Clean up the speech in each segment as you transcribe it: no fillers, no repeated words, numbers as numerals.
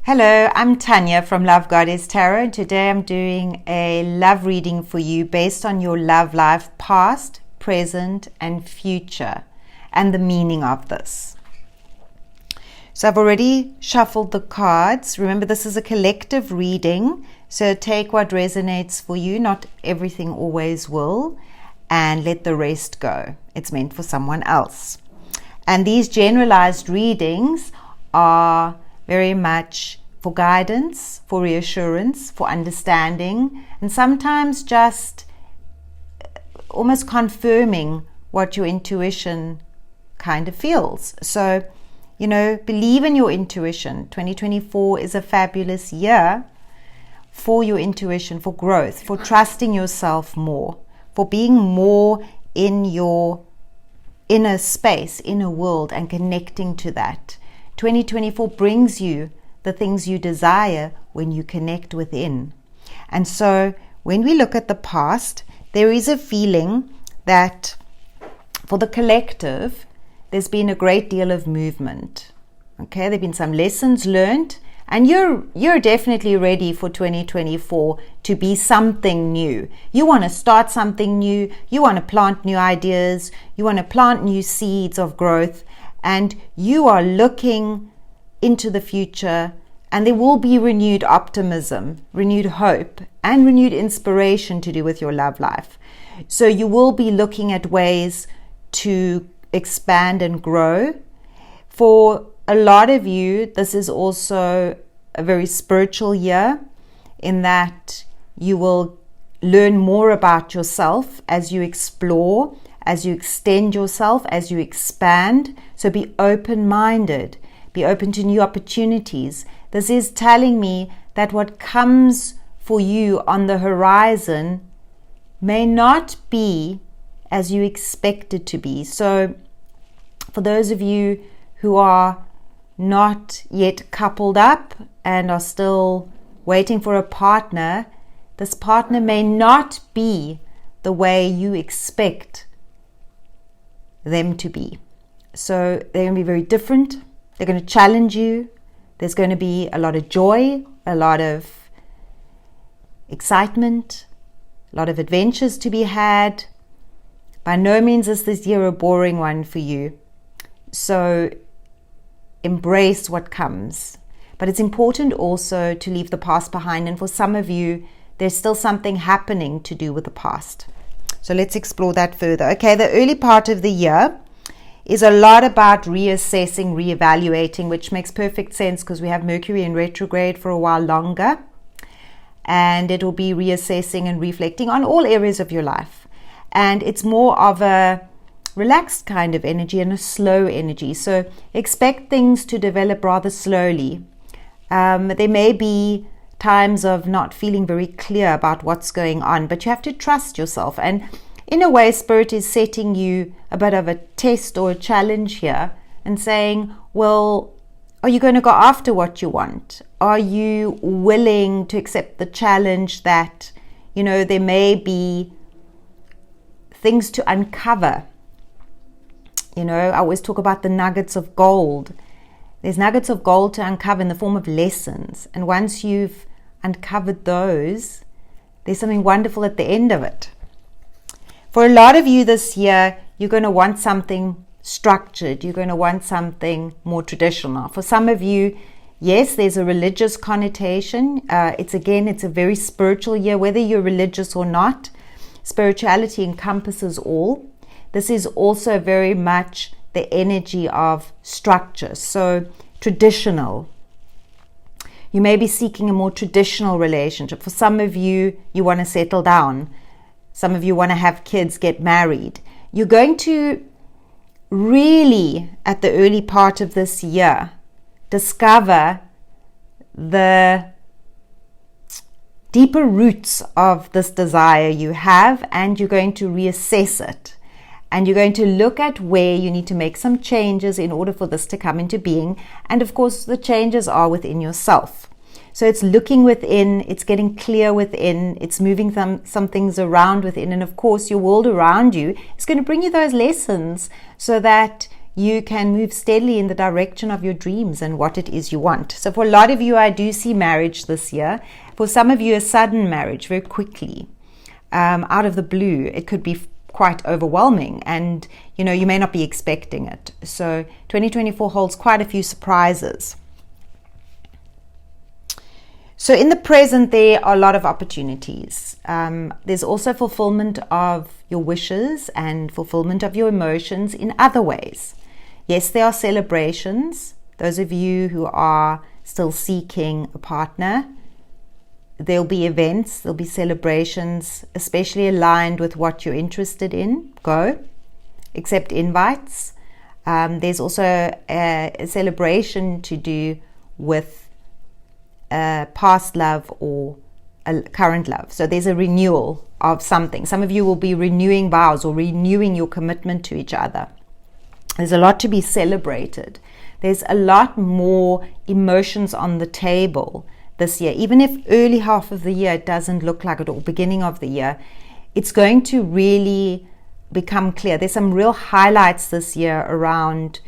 Hello, I'm Tanya from Love Goddess Tarot, and today I'm doing a love reading for you based on your love life past, present, and future, and the meaning of this. So I've already shuffled the cards. Remember, this is a collective reading, so take what resonates for you. Not everything always will, and let the rest go. It's meant for someone else. And these generalized readings are very much for guidance, for reassurance, for understanding, and sometimes just almost confirming what your intuition kind of feels. So, believe in your intuition. 2024 is a fabulous year for your intuition, for growth, for trusting yourself more, for being more in your inner space, inner world, and connecting to that. 2024 brings you the things you desire when you connect within. And so when we look at the past, there is a feeling that for the collective, there's been a great deal of movement. Okay, there have been some lessons learned, and you're definitely ready for 2024 to be something new. You want to start something new, you want to plant new ideas, you want to plant new seeds of growth, and you are looking into the future, and there will be renewed optimism, renewed hope, and renewed inspiration to do with your love life. So you will be looking at ways to expand and grow. For a lot of you, this is also a very spiritual year, in that you will learn more about yourself as you explore, as you extend yourself, as you expand. So be open-minded, be open to new opportunities. This is telling me that what comes for you on the horizon may not be as you expect it to be. So for those of you who are not yet coupled up and are still waiting for a partner, this partner may not be the way you expect them to be. So they're going to be very different. They're going to challenge you. There's going to be a lot of joy, a lot of excitement, a lot of adventures to be had. By no means is this year a boring one for you. So embrace what comes. But it's important also to leave the past behind. And for some of you, there's still something happening to do with the past. So let's explore that further. Okay, the early part of the year is a lot about reassessing, reevaluating, which makes perfect sense because we have Mercury in retrograde for a while longer. And it will be reassessing and reflecting on all areas of your life. And it's more of a relaxed kind of energy and a slow energy. So expect things to develop rather slowly. There may be times of not feeling very clear about what's going on, but you have to trust yourself. And in a way, Spirit is setting you a bit of a test or a challenge here and saying, well, are you going to go after what you want? Are you willing to accept the challenge that, there may be things to uncover? I always talk about the nuggets of gold. There's nuggets of gold to uncover in the form of lessons. And once you've uncovered those, there's something wonderful at the end of it. For a lot of you this year, you're going to want something structured. You're going to want something more traditional. For some of you, yes, there's a religious connotation. It's a very spiritual year, whether you're religious or not. Spirituality encompasses all. This is also very much the energy of structure. So traditional. You may be seeking a more traditional relationship. For some of you, you want to settle down. Some of you want to have kids, get married. You're going to really, at the early part of this year, discover the deeper roots of this desire you have, and you're going to reassess it. And you're going to look at where you need to make some changes in order for this to come into being. And of course, the changes are within yourself. So it's looking within, it's getting clear within, it's moving some things around within. And of course, your world around you is going to bring you those lessons so that you can move steadily in the direction of your dreams and what it is you want. So for a lot of you, I do see marriage this year. For some of you, a sudden marriage very quickly, out of the blue. It could be quite overwhelming, and you may not be expecting it. So 2024 holds quite a few surprises. So in the present, there are a lot of opportunities. There's also fulfillment of your wishes and fulfillment of your emotions in other ways. Yes, there are celebrations. Those of you who are still seeking a partner, there'll be events, there'll be celebrations, especially aligned with what you're interested in. Go, accept invites. There's also a celebration to do with past love or a current love. So there's a renewal of something. Some of you will be renewing vows or renewing your commitment to each other. There's a lot to be celebrated. There's a lot more emotions on the table this year. Even if early half of the year it doesn't look like it, or beginning of the year, it's going to really become clear. There's some real highlights this year around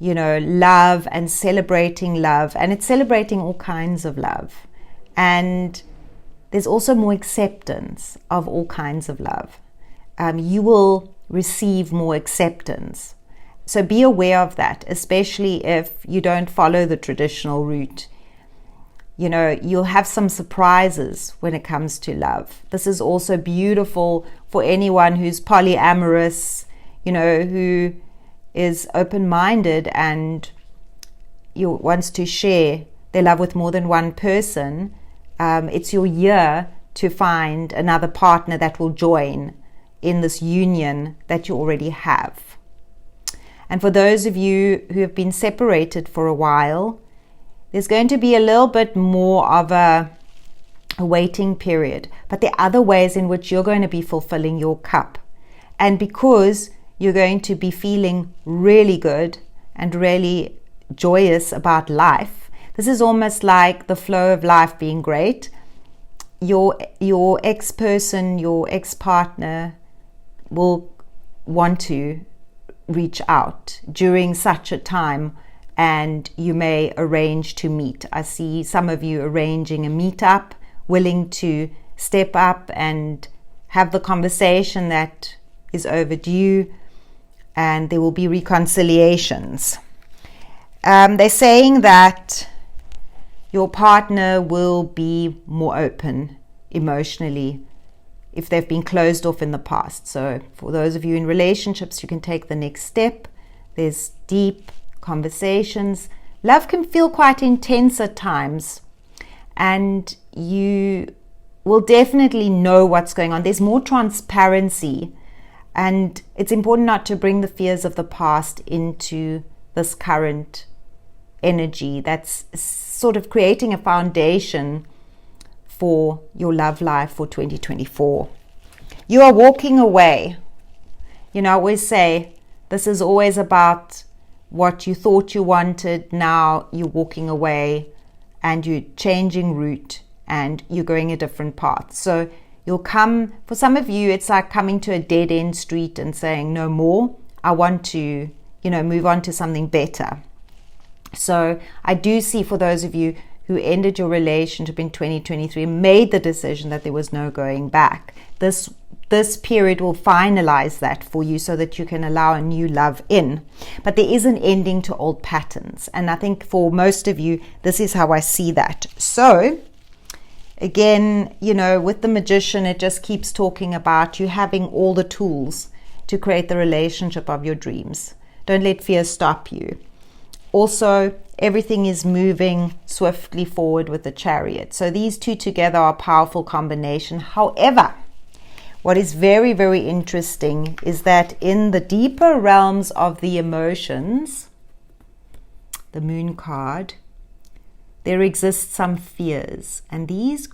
love and celebrating love, and it's celebrating all kinds of love. And there's also more acceptance of all kinds of love. You will receive more acceptance. So be aware of that, especially if you don't follow the traditional route. You'll have some surprises when it comes to love. This is also beautiful for anyone who's polyamorous, who is open-minded and wants to share their love with more than one person. It's your year to find another partner that will join in this union that you already have. And for those of you who have been separated for a while, there's going to be a little bit more of a waiting period. But there are other ways in which you're going to be fulfilling your cup. And because you're going to be feeling really good and really joyous about life, this is almost like the flow of life being great. Your ex-person, your ex-partner will want to reach out during such a time, and you may arrange to meet. I see some of you arranging a meetup, willing to step up and have the conversation that is overdue, and there will be reconciliations. They're saying that your partner will be more open emotionally if they've been closed off in the past. So for those of you in relationships, you can take the next step. There's deep conversations. Love can feel quite intense at times, and you will definitely know what's going on. There's more transparency, and it's important not to bring the fears of the past into this current energy that's sort of creating a foundation for your love life for 2024. You are walking away. I always say this is always about what you thought you wanted. Now you're walking away and you're changing route and you're going a different path. So for some of you, it's like coming to a dead end street and saying, no more. I want to, move on to something better. So I do see for those of you who ended your relationship in 2023, made the decision that there was no going back. This period will finalize that for you so that you can allow a new love in. But there is an ending to old patterns. And I think for most of you, this is how I see that. So again, with the Magician, it just keeps talking about you having all the tools to create the relationship of your dreams. Don't let fear stop you. Also, everything is moving swiftly forward with the Chariot. So these two together are a powerful combination. However, what is very, very interesting is that in the deeper realms of the emotions, the Moon card, there exist some fears. And these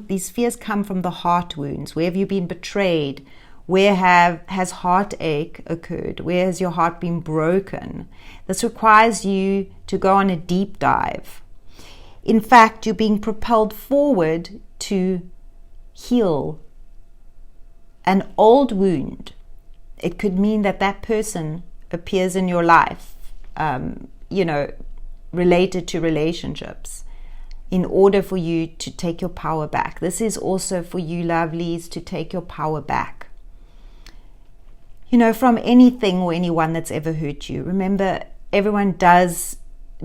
these fears come from the heart wounds. Where have you been betrayed? Where has heartache occurred? Where has your heart been broken? This requires you to go on a deep dive. In fact, you're being propelled forward to heal an old wound, It could mean that that person appears in your life, related to relationships, in order for you to take your power back. This is also for you, lovelies, to take your power back. From anything or anyone that's ever hurt you. Remember, everyone does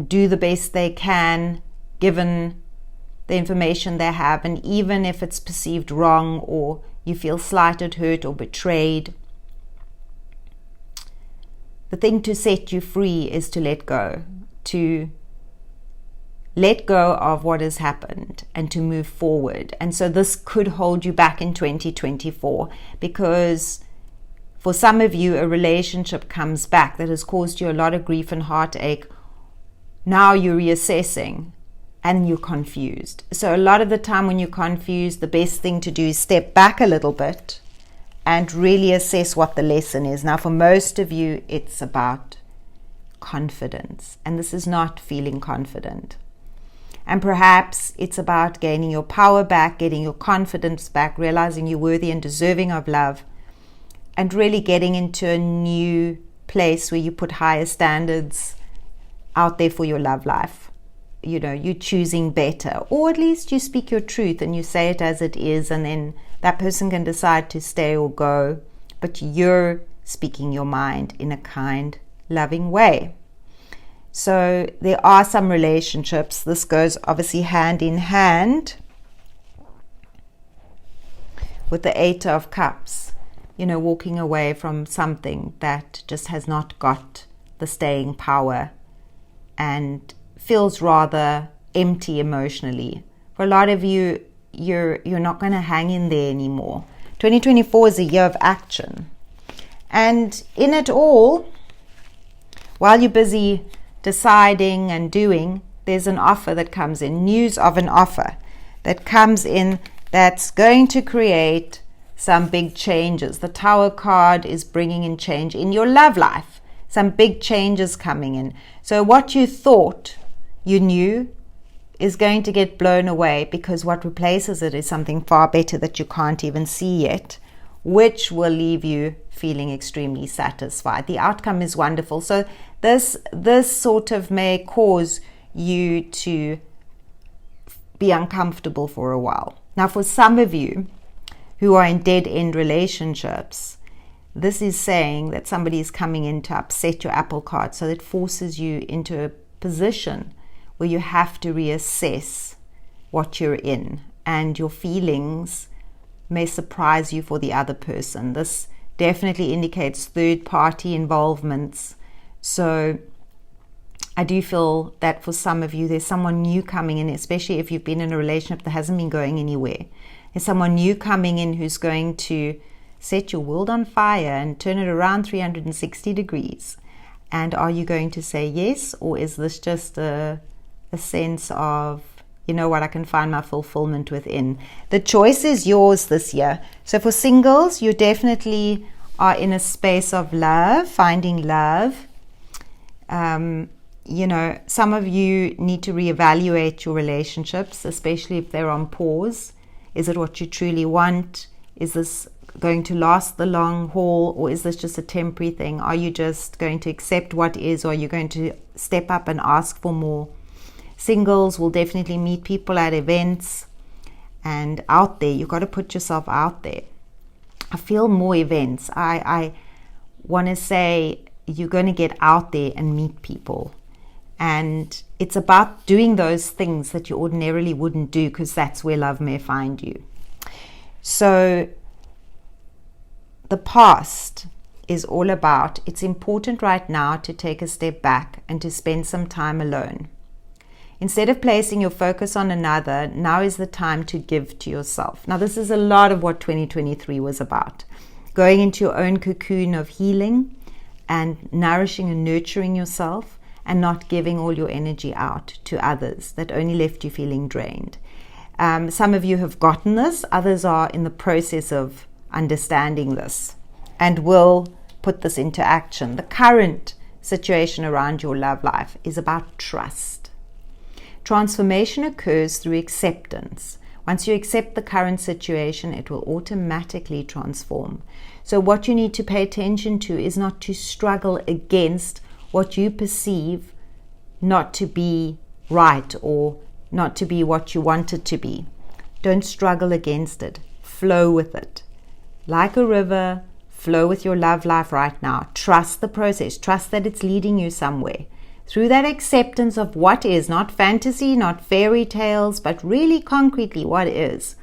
do the best they can, given the information they have, and even if it's perceived wrong or you feel slighted, hurt, or betrayed, the thing to set you free is to let go, of what has happened and to move forward. And so this could hold you back in 2024, because for some of you, a relationship comes back that has caused you a lot of grief and heartache. Now you're reassessing and you're confused. So a lot of the time when you're confused, the best thing to do is step back a little bit and really assess what the lesson is. Now, for most of you, it's about confidence, and this is not feeling confident. And perhaps it's about gaining your power back, getting your confidence back, realizing you're worthy and deserving of love, and really getting into a new place where you put higher standards out there for your love life. You're choosing better, or at least you speak your truth and you say it as it is, and then that person can decide to stay or go, but you're speaking your mind in a kind, loving way. So there are some relationships, this goes obviously hand in hand with the Eight of Cups, walking away from something that just has not got the staying power and feels rather empty emotionally. For a lot of you, you're not going to hang in there anymore. 2024 is a year of action. And in it all, while you're busy deciding and doing, there's an offer that comes in, news of an offer that comes in that's going to create some big changes. The Tower card is bringing in change in your love life, some big changes coming in. So what you thought you knew is going to get blown away, because what replaces it is something far better that you can't even see yet, which will leave you feeling extremely satisfied. The outcome is wonderful. So this sort of may cause you to be uncomfortable for a while. Now, for some of you who are in dead-end relationships, this is saying that somebody is coming in to upset your apple cart, so it forces you into a position where you have to reassess what you're in, and your feelings may surprise you for the other person. This definitely indicates third-party involvements. So I do feel that for some of you, there's someone new coming in, especially if you've been in a relationship that hasn't been going anywhere. There's someone new coming in who's going to set your world on fire and turn it around 360 degrees. And are you going to say yes, or is this just a sense of, I can find my fulfillment within? The choice is yours this year. So for singles, you definitely are in a space of love, finding love. Some of you need to reevaluate your relationships, especially if they're on pause. Is it what you truly want? Is this going to last the long haul, or is this just a temporary thing? Are you just going to accept what is, or are you going to step up and ask for more? Singles will definitely meet people at events and out there. You've got to put yourself out there. I feel more events. I want to say you're going to get out there and meet people. And it's about doing those things that you ordinarily wouldn't do, because that's where love may find you. So the past is all about, it's important right now to take a step back and to spend some time alone. Instead of placing your focus on another, now is the time to give to yourself. Now, this is a lot of what 2023 was about. Going into your own cocoon of healing and nourishing and nurturing yourself, and not giving all your energy out to others that only left you feeling drained. Some of you have gotten this. Others are in the process of understanding this and will put this into action. The current situation around your love life is about trust. Transformation occurs through acceptance. Once you accept the current situation, it will automatically transform. So what you need to pay attention to is not to struggle against what you perceive not to be right or not to be what you want it to be. Don't struggle against it. Flow with it. Like a river, flow with your love life right now. Trust the process. Trust that it's leading you somewhere. Through that acceptance of what is, not fantasy, not fairy tales, but really concretely what is,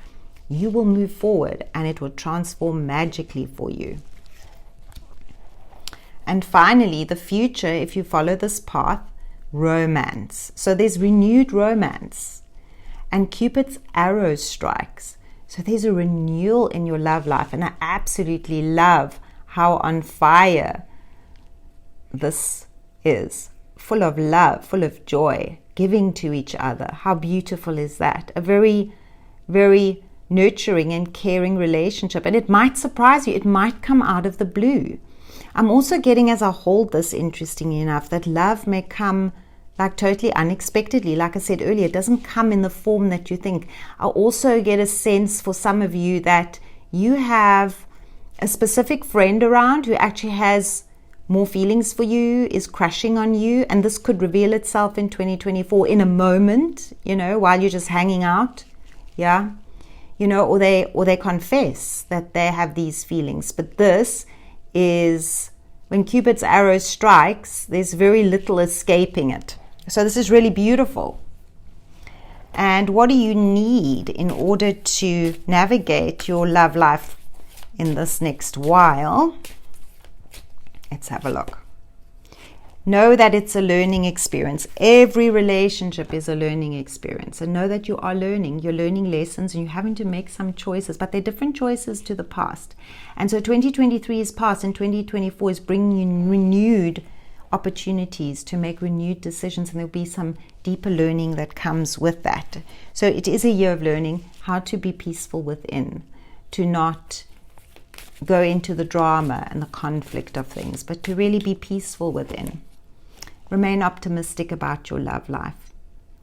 you will move forward and it will transform magically for you. And finally, the future, if you follow this path, romance. So there's renewed romance. And Cupid's arrow strikes. So there's a renewal in your love life. And I absolutely love how on fire this is. Full of love, full of joy, giving to each other. How beautiful is that? A very, very nurturing and caring relationship. And it might surprise you. It might come out of the blue. I'm also getting, as I hold this, interestingly enough, that love may come like totally unexpectedly. Like I said earlier, it doesn't come in the form that you think. I also get a sense for some of you that you have a specific friend around who actually has more feelings for you, is crushing on you, and this could reveal itself in 2024 in a moment, while you're just hanging out, or they confess that they have these feelings. But this is, when Cupid's arrow strikes, there's very little escaping it. So this is really beautiful. And what do you need in order to navigate your love life in this next while? Let's have a look. Know that it's a learning experience. Every relationship is a learning experience. And know that you are learning. You're learning lessons and you're having to make some choices. But they're different choices to the past. And so 2023 is past and 2024 is bringing you renewed opportunities to make renewed decisions. And there'll be some deeper learning that comes with that. So it is a year of learning how to be peaceful within. To not go into the drama and the conflict of things, but to really be peaceful within. Remain optimistic about your love life.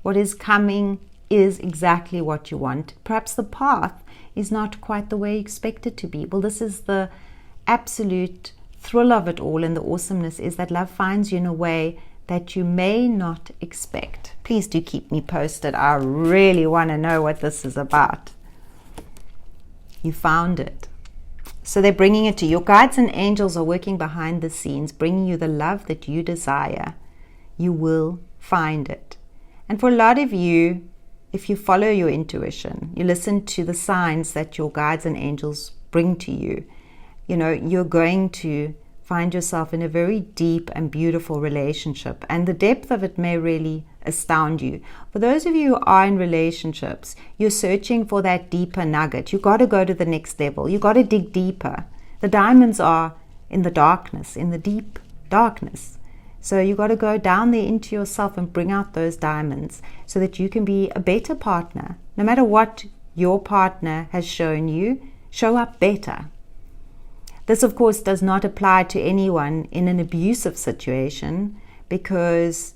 What is coming is exactly what you want. Perhaps the path is not quite the way you expect it to be. Well, this is the absolute thrill of it all, and the awesomeness is that love finds you in a way that you may not expect. Please do keep me posted. I really want to know what this is about. You found it. So they're bringing it to you. Your guides and angels are working behind the scenes, bringing you the love that you desire. You will find it. And for a lot of you, if you follow your intuition, you listen to the signs that your guides and angels bring to you, you're going to find yourself in a very deep and beautiful relationship. And the depth of it may really astound you. For those of you who are in relationships, you're searching for that deeper nugget. You've got to go to the next level. You've got to dig deeper. The diamonds are in the darkness, in the deep darkness. So you've got to go down there into yourself and bring out those diamonds so that you can be a better partner. No matter what your partner has shown you, show up better. This, of course, does not apply to anyone in an abusive situation, because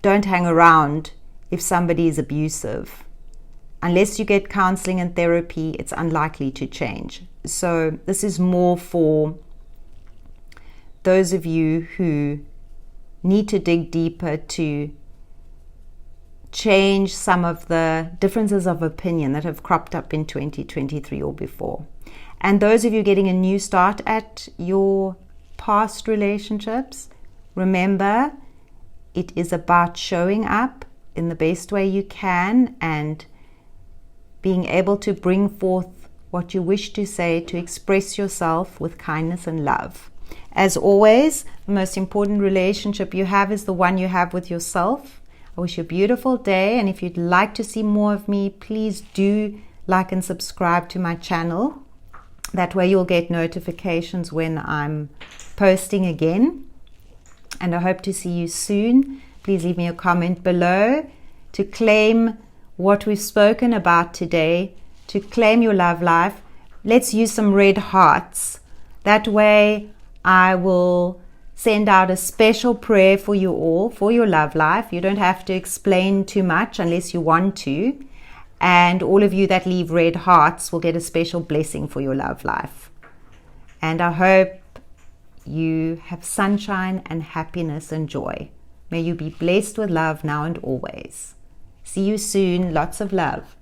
don't hang around if somebody is abusive. Unless you get counseling and therapy, it's unlikely to change. So this is more for those of you who need to dig deeper to change some of the differences of opinion that have cropped up in 2023 or before. And those of you getting a new start at your past relationships, remember, it is about showing up in the best way you can and being able to bring forth what you wish to say, to express yourself with kindness and love. As always, the most important relationship you have is the one you have with yourself. I wish you a beautiful day, and if you'd like to see more of me, please do like and subscribe to my channel. That way you'll get notifications when I'm posting again. And I hope to see you soon. Please leave me a comment below to claim what we've spoken about today, to claim your love life. Let's use some red hearts. That way I will send out a special prayer for you all, for your love life. You don't have to explain too much unless you want to. And all of you that leave red hearts will get a special blessing for your love life. And I hope you have sunshine and happiness and joy. May you be blessed with love now and always. See you soon. Lots of love.